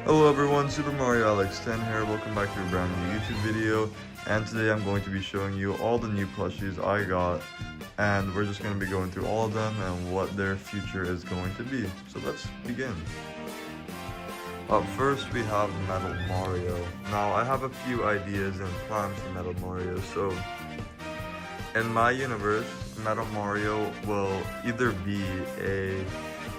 Hello everyone, Super Mario Alex 10 here. Welcome back to a brand new YouTube video. And today I'm going to be showing you all the new plushies I got. And we're just going to be going through all of them and what their future is going to be. So let's begin. Up first we have Metal Mario. Now I have a few ideas and plans for Metal Mario. So in my universe, Metal Mario will either be a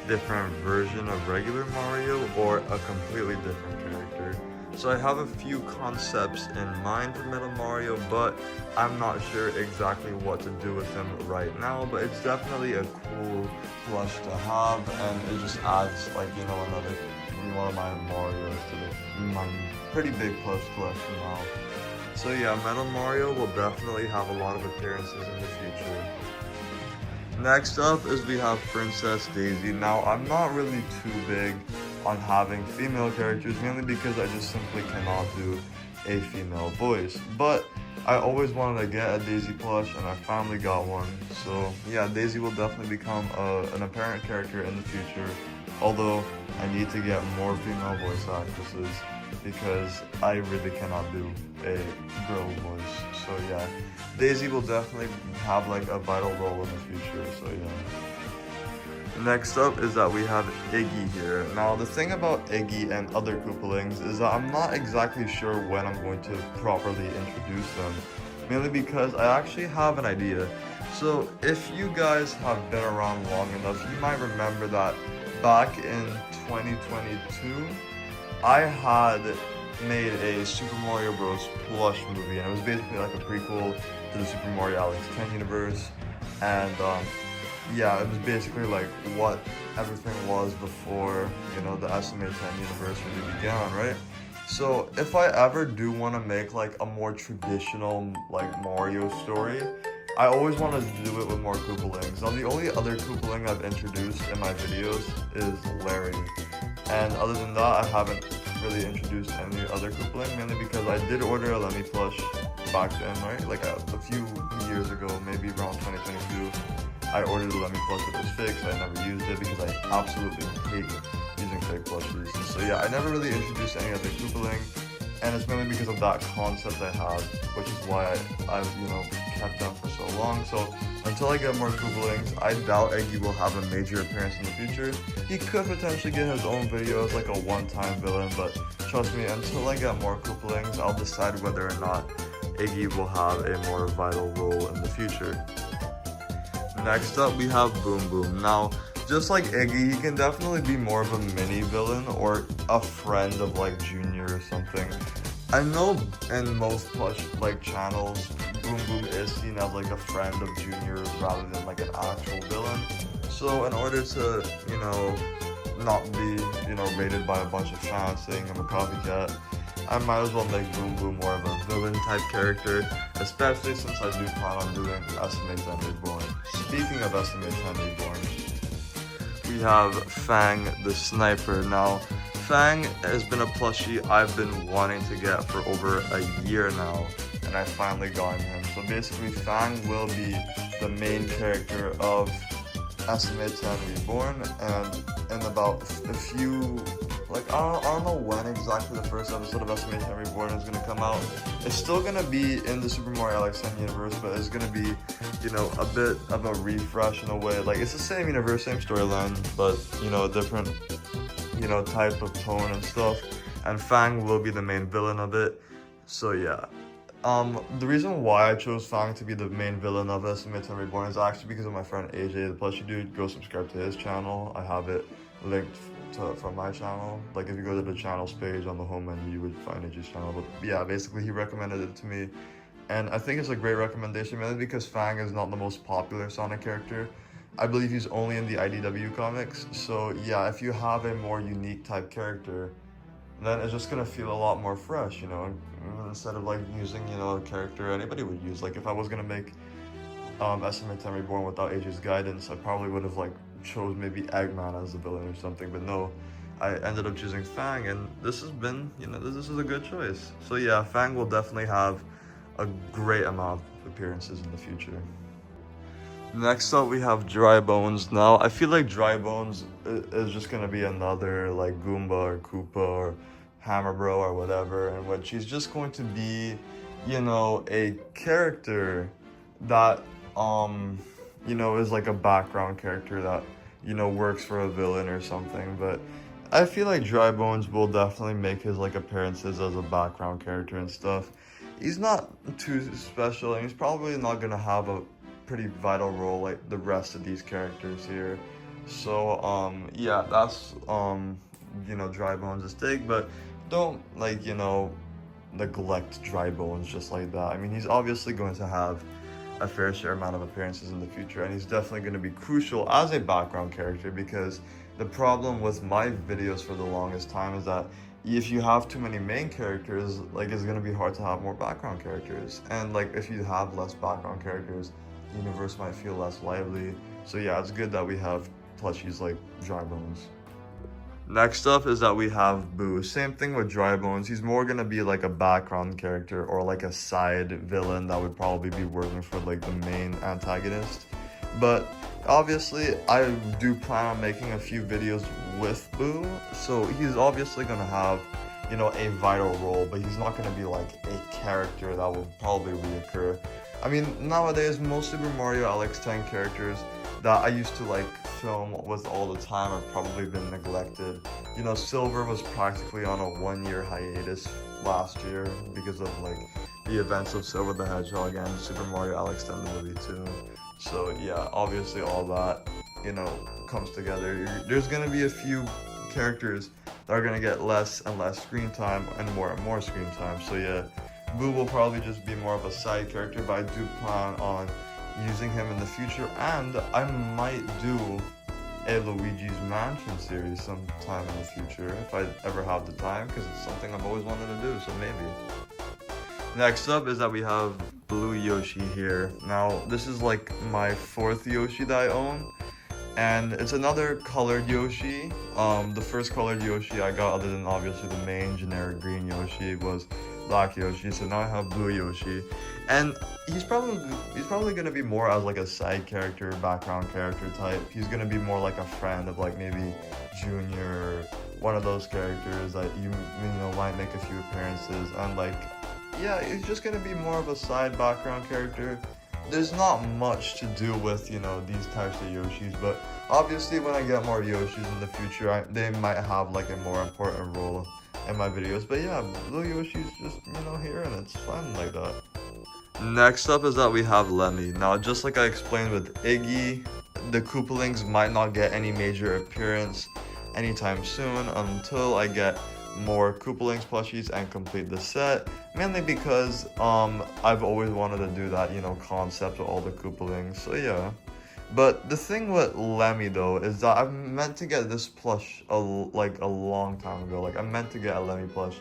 different version of regular Mario or a completely different character. So I have a few concepts in mind for Metal Mario, but I'm not sure exactly what to do with them right now. But it's definitely a cool plush to have, and it just adds, like, you know, another one of my Marios to my pretty big plush collection now. So yeah, Metal Mario will definitely have a lot of appearances in the future. Next up is we have Princess Daisy. Now, I'm not really too big on having female characters, mainly because I just simply cannot do a female voice. But I always wanted to get a Daisy plush, and I finally got one. So yeah, Daisy will definitely become an apparent character in the future, although I need to get more female voice actresses because I really cannot do a girl voice. So yeah, Daisy will definitely have like a vital role in the future, so yeah. Next up is that we have Iggy here. Now the thing about Iggy and other Koopalings is that I'm not exactly sure when I'm going to properly introduce them, mainly because I actually have an idea. So if you guys have been around long enough, you might remember that back in 2022, I had made a Super Mario Bros. Plush movie, and it was basically like a prequel to the Super Mario Alex 10 universe, and yeah, it was basically like what everything was before, you know, the SMA 10 universe really began, right? So if I ever do want to make like a more traditional like Mario story, I always wanted to do it with more Koopalings. Now the only other Koopaling I've introduced in my videos is Larry. And other than that, I haven't really introduced any other Koopaling, mainly because I did order a Lemmy plush back then, right? Like a few years ago, maybe around 2022, I ordered a Lemmy plush that was fake, so I never used it because I absolutely hate using fake plushies. And so yeah, I never really introduced any other Koopaling, and it's mainly because of that concept I have, which is why I've, you know, kept them for so long. So until I get more Koopalings, I doubt Eggy will have a major appearance in the future. He could potentially get his own video as like a one-time villain, but trust me, until I get more Koopalings, I'll decide whether or not Iggy will have a more vital role in the future. Next up, we have Boom Boom. Now, just like Iggy, he can definitely be more of a mini villain or a friend of like Junior or something. I know in most plush like channels, Boom Boom is seen as like a friend of Junior rather than like an actual villain. So in order to, you know, not be, you know, rated by a bunch of fans saying I'm a copycat, I might as well make Boom Boom more of a villain type character, especially since I do plan on doing SMA 10 Reborn. Speaking of SMA 10 Reborn, we have Fang the Sniper. Now, Fang has been a plushie I've been wanting to get for over a year now, and I finally got him. So basically, Fang will be the main character of SMA 10 Reborn, and in about a few, like, I don't know when exactly the first episode of SMA 10 Reborn is going to come out. It's still going to be in the Super Mario Alex 10 universe, but it's going to be, you know, a bit of a refresh in a way. Like, it's the same universe, same storyline, but, you know, a different, you know, type of tone and stuff. And Fang will be the main villain of it. So yeah. The reason why I chose Fang to be the main villain of SMA 10 Reborn is actually because of my friend AJ, the plushie dude. Go subscribe to his channel. I have it linked from my channel. Like, if you go to the channels page on the home menu, you would find AJ's channel. But yeah, basically he recommended it to me, and I think it's a great recommendation, mainly because Fang is not the most popular Sonic character. I believe he's only in the IDW comics. So yeah, if you have a more unique type character, then it's just gonna feel a lot more fresh, you know, instead of like using, you know, a character anybody would use. Like, if I was gonna make SMA 10 Reborn without AJ's guidance, I probably would have like chose maybe Eggman as the villain or something, but no, I ended up choosing Fang, and this has been, you know, this is a good choice. So yeah, Fang will definitely have a great amount of appearances in the future. Next up, we have Dry Bones. Now, I feel like Dry Bones is just gonna be another like Goomba or Koopa or Hammer Bro or whatever, in which he's just going to be, you know, a character that, you know, is like a background character that, you know, works for a villain or something. But I feel like Dry Bones will definitely make his like appearances as a background character and stuff. He's not too special, and he's probably not gonna have a pretty vital role like the rest of these characters here. So yeah, that's you know, Dry Bones' take, but don't like, you know, neglect Dry Bones just like that. I mean, he's obviously going to have a fair share amount of appearances in the future, and he's definitely going to be crucial as a background character, because the problem with my videos for the longest time is that if you have too many main characters, like, it's going to be hard to have more background characters, and like if you have less background characters, the universe might feel less lively. So yeah, it's good that we have plushies like Dry Bones. Next up is that we have Boo. Same thing with Dry Bones. He's more gonna be like a background character or like a side villain that would probably be working for like the main antagonist. But obviously, I do plan on making a few videos with Boo, so he's obviously gonna have, you know, a vital role, but he's not gonna be like a character that will probably reoccur. I mean, nowadays, most Super Mario LX10 characters that I used to like film with all the time have probably been neglected. You know, Silver was practically on a 1-year hiatus last year because of like the events of Silver the Hedgehog and Super Mario LX10 the movie too. So yeah, obviously all that, you know, comes together. There's gonna be a few characters that are gonna get less and less screen time and more screen time. So yeah, Boo will probably just be more of a side character, but I do plan on using him in the future, and I might do a Luigi's Mansion series sometime in the future if I ever have the time, because it's something I've always wanted to do, so maybe. Next up is that we have Blue Yoshi here. Now, this is like my 4th Yoshi that I own, and it's another colored Yoshi. The first colored Yoshi I got, other than obviously the main generic green Yoshi, was Black Yoshi. So now I have Blue Yoshi, and he's probably gonna be more as like a side character, background character type. He's gonna be more like a friend of like maybe Junior, one of those characters that you know might make a few appearances, and like, yeah, he's just gonna be more of a side background character. There's not much to do with, you know, these types of Yoshis, but obviously when I get more Yoshis in the future, they might have like a more important role in my videos. But yeah, Blue Yoshi's just, you know, here, and it's fun like that. Next up is that we have Lemmy. Now, just like I explained with Iggy, the Koopalings might not get any major appearance anytime soon until I get more Koopalings plushies and complete the set, mainly because I've always wanted to do that, you know, concept of all the Koopalings. So yeah. But the thing with Lemmy though is that I meant to get this plush like a long time ago. Like, I meant to get a Lemmy plush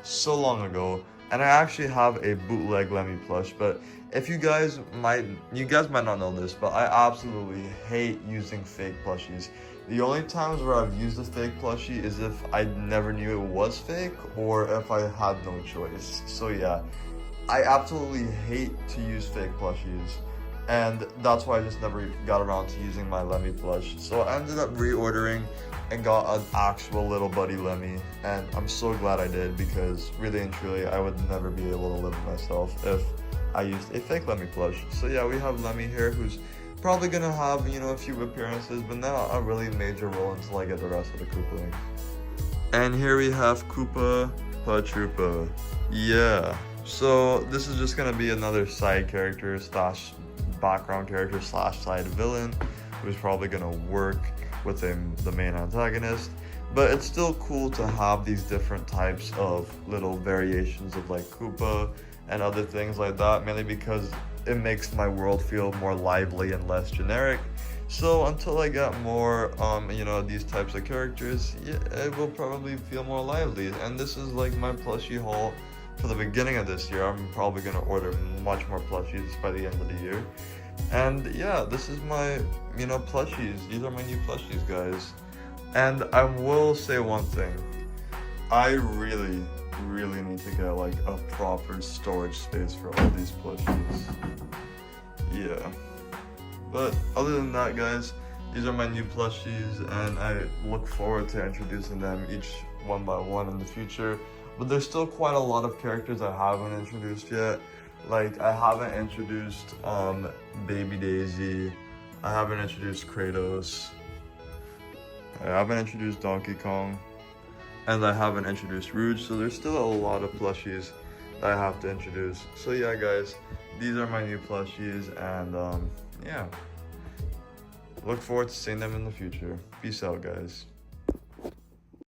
so long ago, and I actually have a bootleg Lemmy plush. But if you guys might not know this, but I absolutely hate using fake plushies. The only times where I've used a fake plushie is if I never knew it was fake, or if I had no choice. So yeah, I absolutely hate to use fake plushies, and that's why I just never got around to using my Lemmy plush. So I ended up reordering and got an actual little buddy Lemmy, and I'm so glad I did, because really and truly I would never be able to live with myself if I used a fake Lemmy plush. So yeah, we have Lemmy here, who's probably gonna have, you know, a few appearances, but not a really major role until I get the rest of the Koopalings. And here we have Koopa Patroopa. Yeah, so this is just gonna be another side character slash background character slash side villain who's probably gonna work with the main antagonist. But it's still cool to have these different types of little variations of like Koopa and other things like that, mainly because it makes my world feel more lively and less generic. So until I get more, you know, these types of characters, yeah, it will probably feel more lively. And this is like my plushie haul for the beginning of this year. I'm probably gonna order much more plushies by the end of the year. And yeah, this is my, you know, plushies. These are my new plushies, guys. And I will say one thing. I really need to get like a proper storage space for all these plushies. Yeah. But other than that, guys, these are my new plushies, and I look forward to introducing them each one by one in the future. But there's still quite a lot of characters I haven't introduced yet. Like, I haven't introduced Baby Daisy, I haven't introduced Kratos, I haven't introduced Donkey Kong, and I haven't introduced Rouge, so there's still a lot of plushies that I have to introduce. So yeah, guys, these are my new plushies, and yeah, look forward to seeing them in the future. Peace out, guys.